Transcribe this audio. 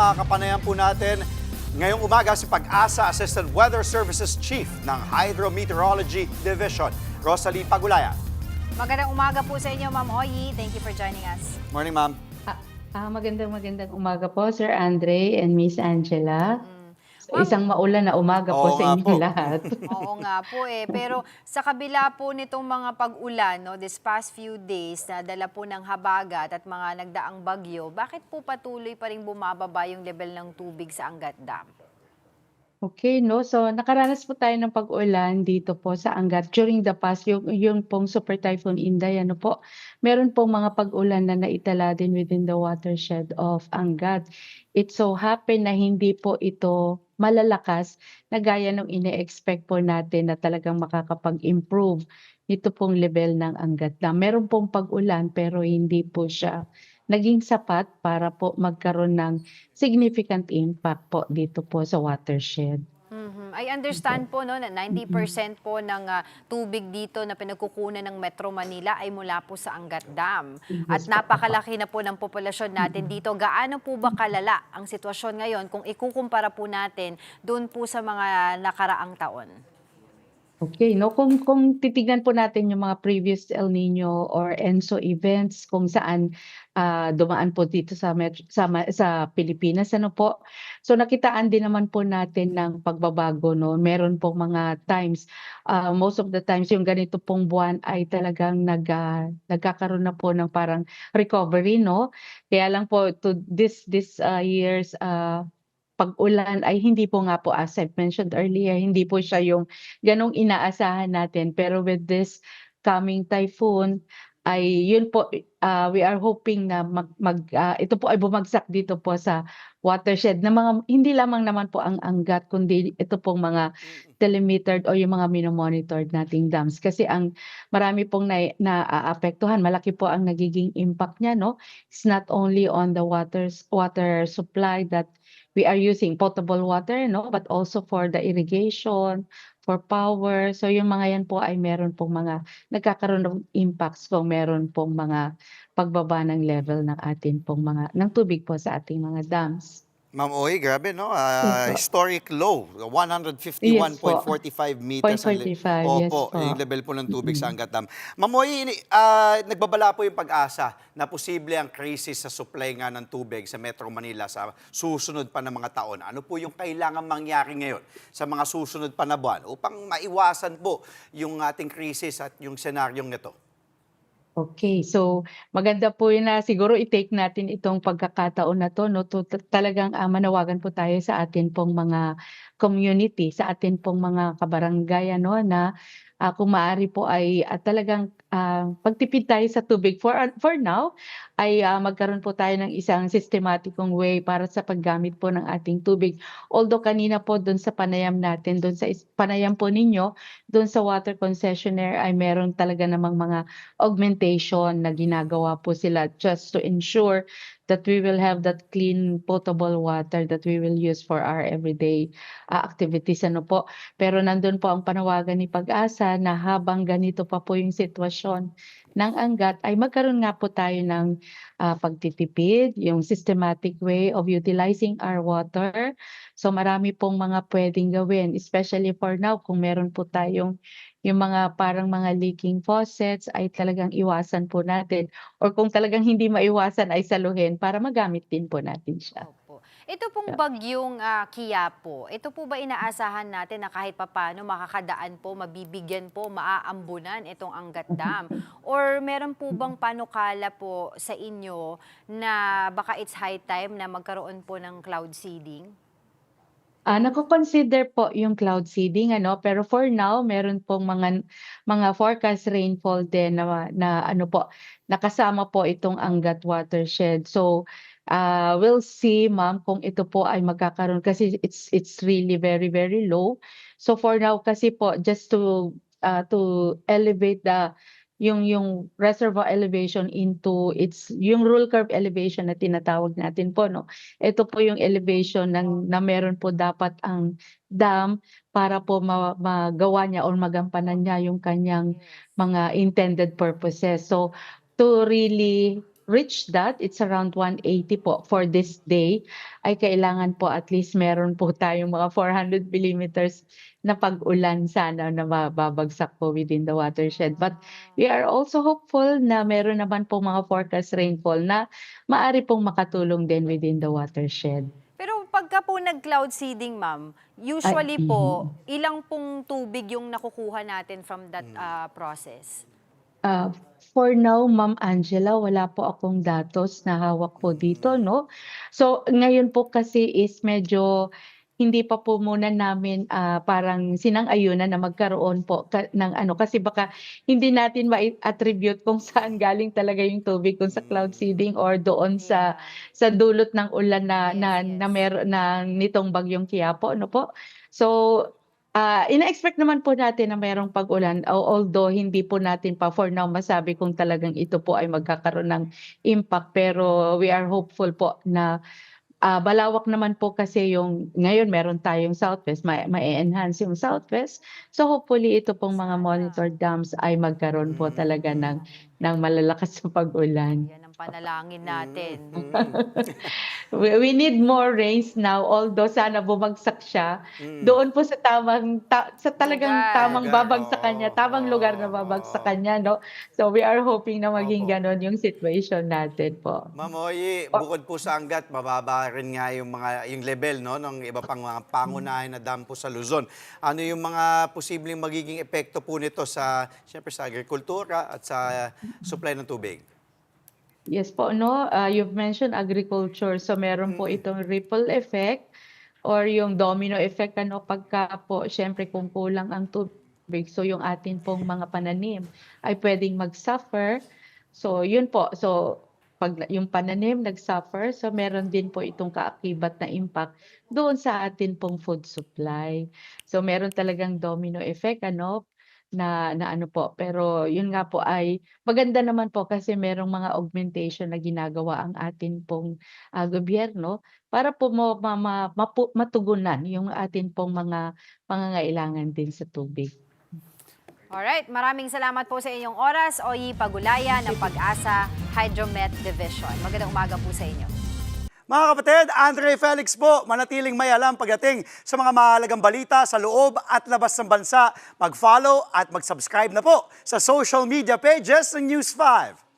makakapanayan po natin ngayong umaga si Pag-asa Assistant Weather Services Chief ng Hydrometeorology Division, Rosalie Pagulaya. Magandang umaga po sa inyo, Ma'am Oyi. Thank you for joining us. Morning, ma'am. Magandang umaga po, Sir Andre and Miss Angela. So, Ma'am, isang maulan na umaga po Oo sa nga inyong po. lahat. oo nga po eh. Pero sa kabila po nitong mga pag-ulan, no, this past few days na dala po ng habagat at mga nagdaang bagyo, bakit po patuloy pa rin bumababa yung level ng tubig sa Angat Dam? Okay, no? So, nakaranas po tayo ng pag-ulan dito po sa Angat during the past, yung pong Super Typhoon Inday, ano po, meron pong mga pag-ulan na naitala din within the watershed of Angat. It so happen na hindi po ito malalakas na gaya nung ine-expect po natin na talagang makakapag-improve ito pong level ng Angat Dam. Meron pong pag-ulan pero hindi po siya naging sapat para po magkaroon ng significant impact po dito po sa watershed. I understand po no, na 90% po ng tubig dito na pinagkukunan ng Metro Manila ay mula po sa Angat Dam. At Yes po, napakalaki na po ng populasyon natin dito. Gaano po ba kalala ang sitwasyon ngayon kung ikukumpara po natin doon po sa mga nakaraang taon? Okay, no, kung titignan po natin yung mga previous El Nino or ENSO events kung saan dumaan po dito sa Pilipinas, ano po. So nakitaan din naman po natin ng pagbabago, no. Meron pong mga times, most of the times yung ganito pong buwan ay talagang nagkakaroon na po ng parang recovery, no. Kaya lang po to this year's pag-ulan ay hindi po nga po, as I've mentioned earlier, hindi po siya yung gano'ng inaasahan natin. Pero with this coming typhoon ay yun po, we are hoping na ito po ay bumagsak dito po sa watershed na mga hindi lamang naman po ang Angat kundi ito pong mga telemetered o yung mga mino-monitored nating dams. Kasi ang marami pong naaapektuhan, malaki po ang nagiging impact niya, no? It's not only on the water supply that we are using potable water, no, but also for the irrigation, for power. So yung mga yan po ay meron pong mga nagkakaroon ng impacts kung meron pong mga pagbaba ng level ng atin pong ng tubig po sa ating mga dams. Ma'am Oy, grabe, no? Yes po. Historic low, Yes po. 151.45 meters. 0.45, yes Opo, po. yung level po ng tubig sa Mm. Angat Dam. Ma'am Oy, nagbabala po yung Pag-asa na posible ang krisis sa supply nga ng tubig sa Metro Manila sa susunod pa na mga taon. Ano po yung kailangan mangyari ngayon sa mga susunod pa na buwan upang maiwasan po yung ating krisis at yung senaryong nito? Okay, so maganda po yun na siguro i-take natin itong pagkakataon na 'to, no, talagang, manawagan po tayo sa atin pong mga community, sa atin pong mga kabarangay ano na, kung maaari po ay, talagang, pagtipid tayo sa tubig. For now ay, magkaroon po tayo ng isang systematikong way para sa paggamit po ng ating tubig. Although kanina po dun sa panayam natin, dun sa panayam po ninyo, dun sa water concessionaire ay meron talaga namang mga augmentation na ginagawa po sila just to ensure that we will have that clean potable water that we will use for our everyday activities, ano po. Pero nandun po ang panawagan ni Pag-asa na habang ganito pa po yung sitwasyon ng Angat ay magkaroon nga po tayo ng pagtitipid, yung systematic way of utilizing our water. So marami pong mga puwedeng gawin, especially for now kung meron po tayong yung mga parang mga leaking faucets ay talagang iwasan po natin or kung talagang hindi maiwasan ay saluhin para magamit din po natin siya. Opo. Ito pong Yeah. bagyong Quiapo, ito po ba inaasahan natin na kahit papaano makakadaan po, mabibigyan po, maaambunan itong Angat Dam? Or meron po bang panukala po sa inyo na baka it's high time na magkaroon po ng cloud seeding? Nako-consider po yung cloud seeding ano, pero for now meron pong mga forecast rainfall din na ano po, nakasama po itong Angat watershed. So, we'll see ma'am kung ito po ay magkakaroon kasi it's really very, very low. So for now kasi po just to elevate yung reservoir elevation into yung rule curve elevation na tinatawag natin po 'no. Ito po yung elevation na meron po dapat ang dam para po magawa niya or magampanan niya yung kanyang mga intended purposes. So, to really reach that, it's around 180 po for this day, ay kailangan po at least meron po tayong mga 400 millimeters na pag-ulan sana na mababagsak po within the watershed. But we are also hopeful na meron naman po mga forecast rainfall na maaari pong makatulong din within the watershed. Pero pagka po nag-cloud seeding, ma'am, usually po, ilang pong tubig yung nakukuha natin from that process? For now, Ma'am Angela, wala po akong datos na hawak po dito, no? So, ngayon po kasi is medyo hindi pa po muna namin parang sinang-ayunan na magkaroon po ng ano, kasi baka hindi natin ma-attribute kung saan galing talaga yung tubig, kung sa cloud seeding or doon Yeah. sa dulot ng ulan na Yes, na, yes. na meron na nitong bagyong Quiapo, no po? So, ina-expect naman po natin na merong pag-ulan, although hindi po natin pa for now masabi kung talagang ito po ay magkakaroon ng impact, pero we are hopeful po na balawak naman po kasi yung ngayon meron tayong southwest, ma-e-enhance yung southwest. So hopefully ito pong mga Sana. monitored dams ay magkaroon po talaga ng malalakas na pag-ulan. Yan ang panalangin natin. We need more rains now, although sana bumagsak siya doon po sa sa talagang Lugar. tamang Lugar, babagsakan niya, oo, tamang lugar na oo, babagsakan niya, no? So we are hoping na maging Opo. gano'n yung situation natin po. Ma'am Oyi, bukod po sa Angat, mababa rin nga yung level no ng iba pang mga pangunahin na dam po sa Luzon. Ano yung mga posibleng magiging epekto po nito sa syempre sa agrikultura at sa supply ng tubig? Yes po, no? You've mentioned agriculture. So meron po itong ripple effect or yung domino effect ano pagka po syempre kung kulang ang tubig. So yung atin pong mga pananim ay pwedeng mag-suffer. So yun po. So pag yung pananim nag-suffer, so meron din po itong kaakibat na impact doon sa atin pong food supply. So meron talagang domino effect ano na ano po, pero yun nga po ay maganda naman po kasi merong mga augmentation na ginagawa ang atin pong gobyerno para po matugunan yung atin pong mga pangangailangan din sa tubig. Alright, maraming salamat po sa inyong oras. Oyi Pagulaya ng Pag-asa Hydromet Division. Magandang umaga po sa inyo. Mga kapatid, Andre Felix po, manatiling may alam pagdating sa mga mahalagang balita sa loob at labas ng bansa. Mag-follow at mag-subscribe na po sa social media pages ng News 5.